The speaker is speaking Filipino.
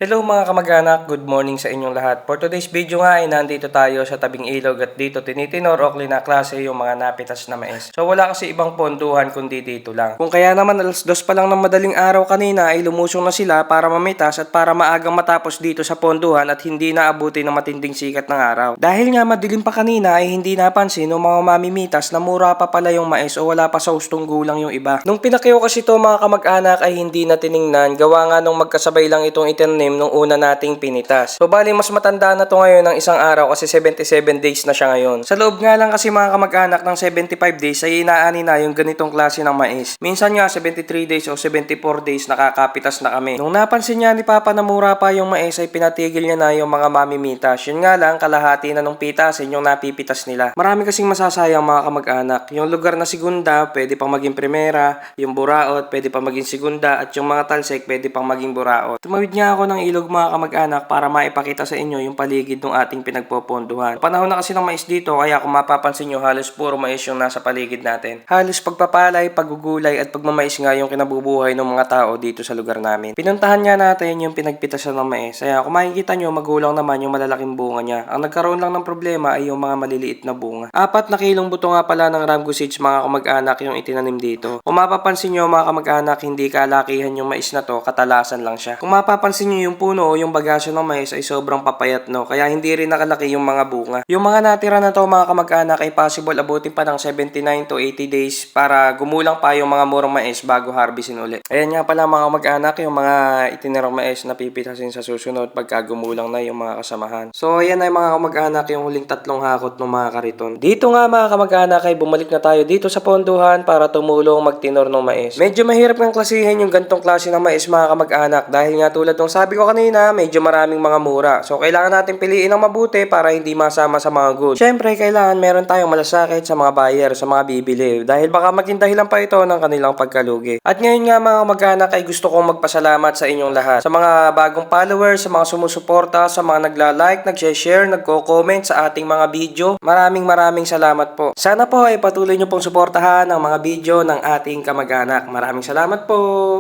Hello mga kamag-anak, good morning sa inyong lahat. For today's video nga ay nandito tayo sa tabing ilog at dito tinitinor o klase yung mga napitas na mais. So wala kasi ibang ponduhan kundi dito lang. Kung kaya naman alas 2 pa lang ng madaling araw kanina ay lumusong na sila para mamitas at para maagang matapos dito sa ponduhan at hindi naabuti ng matinding sikat ng araw. Dahil nga madilim pa kanina ay hindi napansin ng mga mamimitas na mura pa pala yung mais o wala pa sa ustong gulang yung iba. Nung pinakyaw kasi ito mga kamag-anak ay hindi na tiningnan gawa nga nung magkasabay lang itong itanim nung una nating pinitas. So bali mas matanda na to ngayon ng isang araw kasi 77 days na siya ngayon. Sa loob nga lang kasi mga kamag-anak ng 75 days ay inaani na yung ganitong klase ng mais. Minsan nga 73 days o 74 days nakakapitas na kami. Nung napansin niya ni Papa na mura pa yung mais ay pinatigil niya na yung mga mamimitas. Yun nga lang kalahati na nung pitasin yung napipitas nila. Marami kasing masasayang mga kamag-anak. Yung lugar na segunda pwede pang maging primera, yung buraot pwede pang maging segunda at yung mga talsik pwede pang maging buraot. Tumawid nga ako ng ilog mga kamag-anak para maipakita sa inyo yung paligid ng ating pinagpoponduhan. Panahon na kasi ng mais dito kaya kung mapapansin nyo halos puro mais yung nasa paligid natin. Halos pagpapalay, paggugulay at pagmamais nga yung kinabubuhay ng mga tao dito sa lugar namin. Pinuntahan nga natin yung pinagpitasan ng mais. Kaya kung makikita nyo magulang naman yung malalaking bunga niya. Ang nagkaroon lang ng problema ay yung mga maliliit na bunga. 4 na kilong buto nga pala ng Ramgo seeds mga kamag-anak yung itinanim dito. Kung mapapansin nyo mga kamag-anak hindi kalakihan yung mais na to, katalasan lang siya. Kung mapapansin nyo yung puno o yung bagasyo ng mais ay sobrang papayat no, kaya hindi rin nakalaki yung mga bunga. Yung mga natira na to mga kamag-anak ay possible abutin pa ng 79 to 80 days para gumulang pa yung mga murang mais bago harvestin ulit. Ayan nga pala mga kamag-anak yung mga itinirang mais na pipitasin sa susunod pagka gumulang na yung mga kasamahan. So ayan ay mga kamag-anak yung huling tatlong hakot ng mga kariton. Dito nga mga kamag-anak ay bumalik na tayo dito sa ponduhan para tumulong magtinor ng mais. Medyo mahirap ng klasihin yung gantong klase ng mais mga kamag-anak dahil nga tulad ng sabi ko kanina medyo maraming mga mura. So kailangan natin piliin ng mabuti para hindi masama sa mga goods. Syempre kailangan meron tayong malasakit sa mga buyer, sa mga bibili dahil baka maging dahilan pa ito ng kanilang pagkalugi. At ngayon nga mga kamag-anak ay gusto kong magpasalamat sa inyong lahat. Sa mga bagong followers, sa mga sumusuporta, sa mga nagla-like, nag-share, nagko-comment sa ating mga video. Maraming salamat po. Sana po ay patuloy nyo pong suportahan ang mga video ng ating kamag-anak. Maraming salamat po.